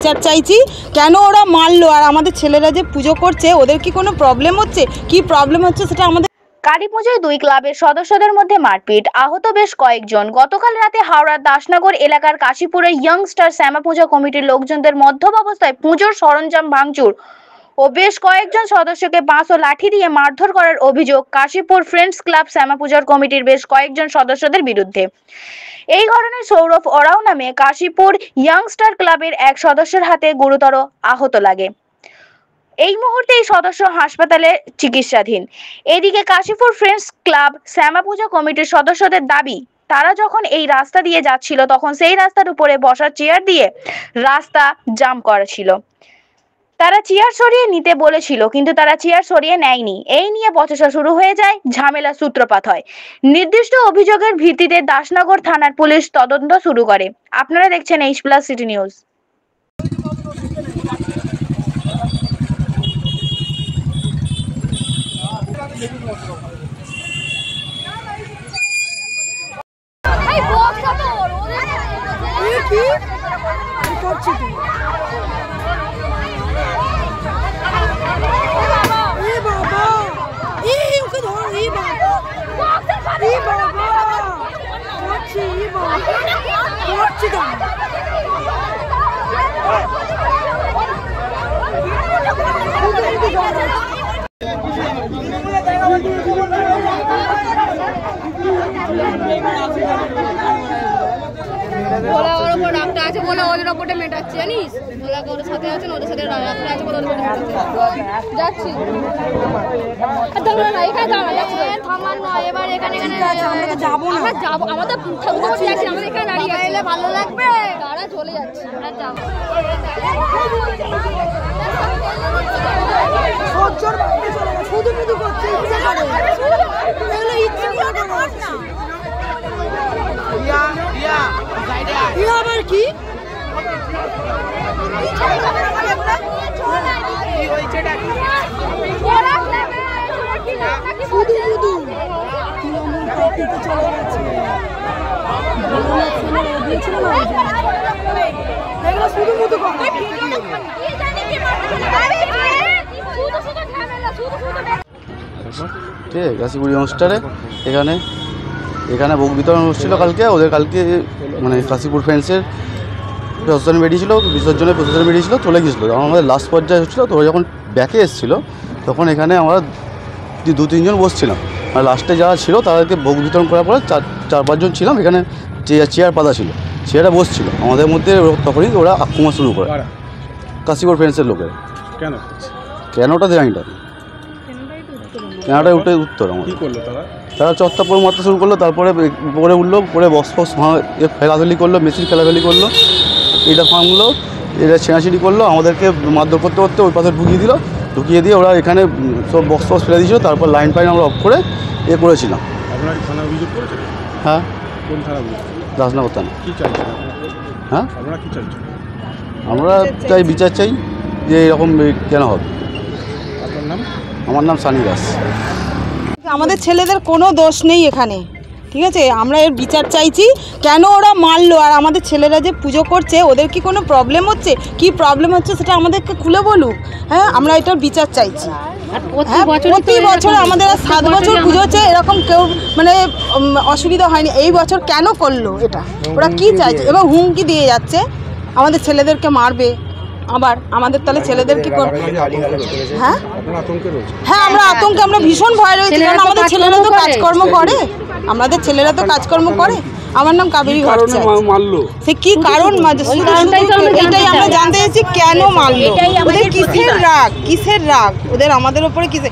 বিচার চাইছি। কেন ওরা মারলো, আর আমাদের ছেলেরা যে পুজো করছে ওদের কি কোনো প্রবলেম হচ্ছে, কি প্রবলেম হচ্ছে সেটা আমাদের। কালী পুজোয় দুই ক্লাবের সদস্যদের মধ্যে মারপিট, আহত বেশ কয়েকজন। গতকাল রাতে হাওড়ার দাসনগর এলাকার কাশীপুরের ইয়ংস্টার শ্যামা পূজা কমিটির লোকজনদের মধ্যম অবস্থায় পুজোর সরঞ্জাম ভাঙচুর ও বেশ কয়েকজন সদস্যকে বাঁশ ও লাঠি দিয়ে মারধর করার অভিযোগ কাশীপুর ফ্রেন্ডস ক্লাব শ্যামা পূজার কমিটির বেশ কয়েকজন সদস্যদের বিরুদ্ধে। এই ঘটনায় সৌরভ ওরাও নামে কাশীপুর ইয়ংস্টার ক্লাবের এক সদস্যের হাতে গুরুতর আহত লাগে। এই মুহূর্তে এই সদস্য হাসপাতালে চিকিৎসাধীন। এদিকে কাশীপুর ফ্রেন্ডস ক্লাব শ্যামা পূজা কমিটির সদস্যদের দাবি, তারা যখন এই রাস্তা দিয়ে যাচ্ছিল তখন সেই রাস্তার উপরে বসার চেয়ার দিয়ে রাস্তা জাম করা ছিল। তারা চেয়ার সরিয়ে নিতে বলেছিল, কিন্তু তারা চেয়ার সরিয়ে নেয়নি। এই নিয়ে বচসা শুরু হয়ে যায়, ঝামেলার সূত্রপাত হয়। নির্দিষ্ট অভিযোগের ভিত্তিতে দাসনগর থানার পুলিশ তদন্ত শুরু করে। আপনারা দেখছেন H+ সিটি নিউজ। ওরা ওর উপর রাগটা আছে বলে ওদের ওপরটা মেটাচ্ছে, জানিস? ওরা ওর সাথে আছেন, ওদের সাথে রাগটা আছে বলে ওদের ওপরটা মেটাচ্ছে। যাচ্ছি থামার নয়, এবার এখানে যাবো না, আমরা যাবো, আমাদের আমাদের এখানে দাঁড়িয়ে এলে ভালো লাগবে, গাড়া চলে যাচ্ছে, আমরা যাবো। শুধু শুধু করছে, ইচ্ছে করে এগুলো ইচ্ছে করে না। আবার কি কাশীপুর ইয়ংস্টারে এখানে ভোগ বিতরণ হচ্ছিল কালকে। ওদের কালকে মানে কাশীপুর ফ্রেন্ডসের প্রশাসন বেরিয়েছিল, বিসর্জনের প্রশাসন বেরিয়েছিল, চলে গিয়েছিলো। যখন আমাদের লাস্ট পর্যায়ে হচ্ছিলো, তো যখন ব্যাকে এসেছিলো তখন এখানে আমরা 2-3 জন বসছিলাম। আর লাস্টে যারা ছিল তাদেরকে ভোগ বিতরণ করার পরে 4-5 জন ছিলাম। এখানে চেয়ার পাতা ছিল, চেয়ারে বসছিল। আমাদের মধ্যে তখনই ওরা আক্রমণ শুরু করে, কাশীপুর ফ্রেন্ডসের লোকের। কেনটা জানি না, কেনাটাই উঠে উত্তর আমার। তারা চত্বর মারতে শুরু করলো, তারপরে পরে উঠলো, পরে বক্স ফেলাফেলি করলো, মেশিন ফেলাফেলি করলো, এটা ভাঙলো, এটা ছেঁড়াছিঁড়ি করলো, আমাদেরকে মারধর করতে করতে ওই পাশে ঢুকিয়ে দিয়ে ওরা এখানে সব বক্স ফেলে দিয়েছিল। তারপর লাইন আমরা অফ করে করেছিলাম। হ্যাঁ, দাসনগর থানা। হ্যাঁ, আমরা চাই বিচার চাই যে এরকম কেন হবে। আমার নাম সানি দাস। আমাদের ছেলেদের কোনো দোষ নেই এখানে, ঠিক আছে? আমরা এর বিচার চাইছি। কেন ওরা মারলো, আর আমাদের ছেলেরা যে পুজো করছে ওদের কি কোনো প্রবলেম হচ্ছে, কি প্রবলেম হচ্ছে সেটা আমাদেরকে খুলে বলুক। হ্যাঁ, আমরা এটার বিচার চাইছি। প্রতি বছর আমাদের 7 বছর পুজো হচ্ছে, এরকম কেউ মানে অসুবিধা হয়নি। এই বছর কেন করলো এটা, ওরা কি চাইছে? এবং হুমকি দিয়ে যাচ্ছে আমাদের ছেলেদেরকে মারবে। আবার আমাদের তাহলে ছেলেদের কি করবে? হ্যাঁ হ্যাঁ, আমরা আতঙ্কে, আমরা ভীষণ ভয় রয়েছে, কারণ আমাদের ছেলেরা তো কাজকর্ম করে, আমার নাম কাবেরী ভট্টাচার্য। সে কি কারণ, এটাই আমরা জানতে চাইছি, কেন মারলো, ওদের কিসের রাগ ওদের আমাদের উপরে কিসের।